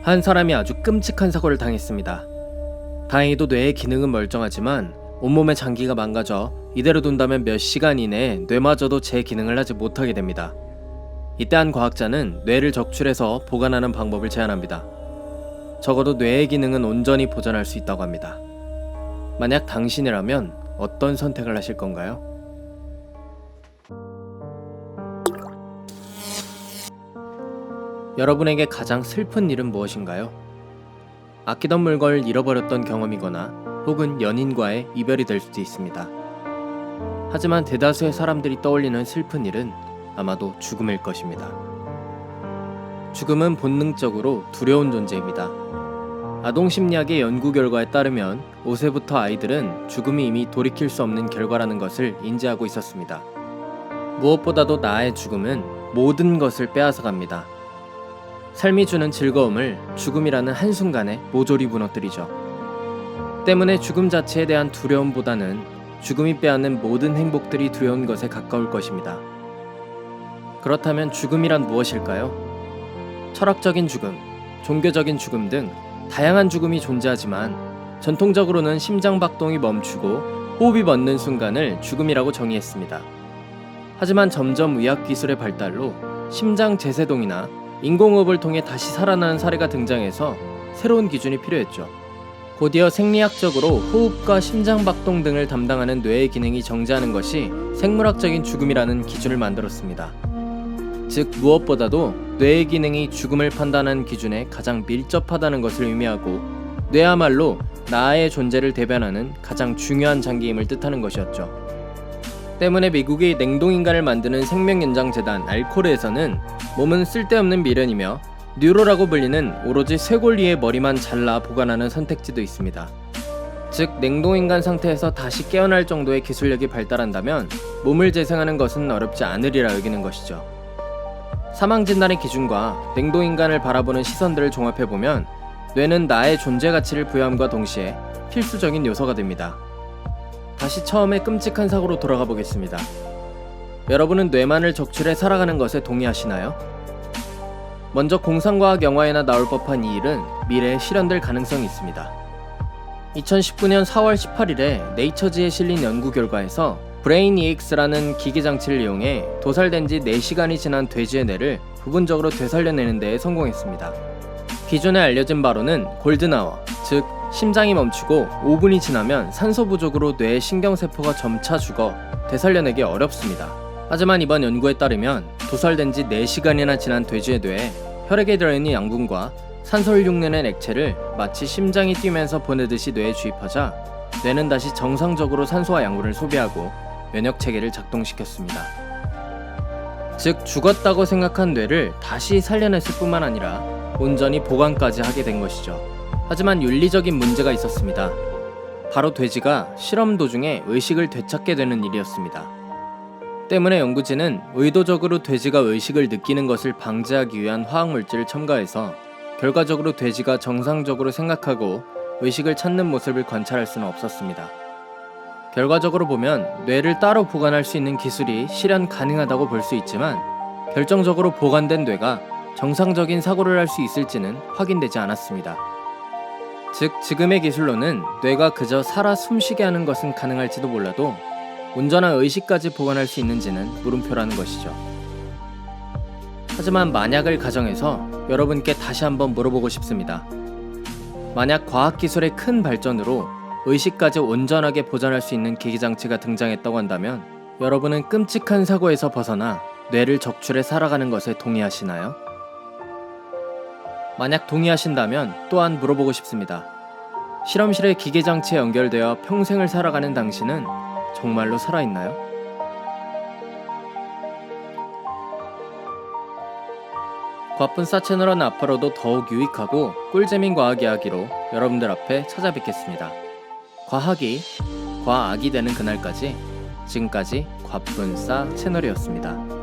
한 사람이 아주 끔찍한 사고를 당했습니다. 다행히도 뇌의 기능은 멀쩡하지만 온몸의 장기가 망가져 이대로 둔다면 몇 시간 이내에 뇌마저도 제 기능을 하지 못하게 됩니다. 이때 한 과학자는 뇌를 적출해서 보관하는 방법을 제안합니다. 적어도 뇌의 기능은 온전히 보존할 수 있다고 합니다. 만약 당신이라면 어떤 선택을 하실 건가요? 여러분에게 가장 슬픈 일은 무엇인가요? 아끼던 물건을 잃어버렸던 경험이거나 혹은 연인과의 이별이 될 수도 있습니다. 하지만 대다수의 사람들이 떠올리는 슬픈 일은 아마도 죽음일 것입니다. 죽음은 본능적으로 두려운 존재입니다. 아동심리학의 연구 결과에 따르면 5세부터 아이들은 죽음이 이미 돌이킬 수 없는 결과라는 것을 인지하고 있었습니다. 무엇보다도 나의 죽음은 모든 것을 빼앗아갑니다. 삶이 주는 즐거움을 죽음이라는 한순간에 모조리 무너뜨리죠. 때문에 죽음 자체에 대한 두려움보다는 죽음이 빼앗는 모든 행복들이 두려운 것에 가까울 것입니다. 그렇다면 죽음이란 무엇일까요? 철학적인 죽음, 종교적인 죽음 등 다양한 죽음이 존재하지만 전통적으로는 심장박동이 멈추고 호흡이 멎는 순간을 죽음이라고 정의했습니다. 하지만 점점 의학기술의 발달로 심장 재세동이나 인공호흡을 통해 다시 살아나는 사례가 등장해서 새로운 기준이 필요했죠. 곧이어 생리학적으로 호흡과 심장박동 등을 담당하는 뇌의 기능이 정지하는 것이 생물학적인 죽음이라는 기준을 만들었습니다. 즉 무엇보다도 뇌의 기능이 죽음을 판단하는 기준에 가장 밀접하다는 것을 의미하고 뇌야말로 나의 존재를 대변하는 가장 중요한 장기임을 뜻하는 것이었죠. 때문에 미국의 냉동인간을 만드는 생명연장재단 알코르에서는 몸은 쓸데없는 미련이며 뉴로라고 불리는 오로지 쇄골리의 머리만 잘라 보관하는 선택지도 있습니다. 즉 냉동인간 상태에서 다시 깨어날 정도의 기술력이 발달한다면 몸을 재생하는 것은 어렵지 않으리라 여기는 것이죠. 사망진단의 기준과 냉동인간을 바라보는 시선들을 종합해보면 뇌는 나의 존재 가치를 부여함과 동시에 필수적인 요소가 됩니다. 다시 처음에 끔찍한 사고로 돌아가 보겠습니다. 여러분은 뇌만을 적출해 살아가는 것에 동의하시나요? 먼저 공상과학 영화에나 나올 법한 이 일은 미래에 실현될 가능성이 있습니다. 2019년 4월 18일에 네이처지에 실린 연구 결과에서 브레인 EX라는 기계장치를 이용해 도살된 지 4시간이 지난 돼지의 뇌를 부분적으로 되살려내는 데에 성공했습니다. 기존에 알려진 바로는 골든아워, 즉 심장이 멈추고 5분이 지나면 산소 부족으로 뇌의 신경세포가 점차 죽어 되살려내기 어렵습니다. 하지만 이번 연구에 따르면 도살된 지 4시간이나 지난 돼지의 뇌에 혈액에 들어있는 양분과 산소를 흉내낸 액체를 마치 심장이 뛰면서 보내듯이 뇌에 주입하자 뇌는 다시 정상적으로 산소와 양분을 소비하고 면역체계를 작동시켰습니다. 즉 죽었다고 생각한 뇌를 다시 살려냈을 뿐만 아니라 온전히 보관까지 하게 된 것이죠. 하지만 윤리적인 문제가 있었습니다. 바로 돼지가 실험 도중에 의식을 되찾게 되는 일이었습니다. 때문에 연구진은 의도적으로 돼지가 의식을 느끼는 것을 방지하기 위한 화학물질을 첨가해서 결과적으로 돼지가 정상적으로 생각하고 의식을 찾는 모습을 관찰할 수는 없었습니다. 결과적으로 보면 뇌를 따로 보관할 수 있는 기술이 실현 가능하다고 볼 수 있지만 결정적으로 보관된 뇌가 정상적인 사고를 할 수 있을지는 확인되지 않았습니다. 즉 지금의 기술로는 뇌가 그저 살아 숨쉬게 하는 것은 가능할지도 몰라도 온전한 의식까지 보관할 수 있는지는 물음표라는 것이죠. 하지만 만약을 가정해서 여러분께 다시 한번 물어보고 싶습니다. 만약 과학기술의 큰 발전으로 의식까지 온전하게 보존할 수 있는 기기장치가 등장했다고 한다면 여러분은 끔찍한 사고에서 벗어나 뇌를 적출해 살아가는 것에 동의하시나요? 만약 동의하신다면 또한 물어보고 싶습니다. 실험실의 기계장치에 연결되어 평생을 살아가는 당신은 정말로 살아있나요? 과분싸 채널은 앞으로도 더욱 유익하고 꿀재민 과학 이야기로 여러분들 앞에 찾아뵙겠습니다. 과학이 과학이 되는 그날까지 지금까지 과분싸 채널이었습니다.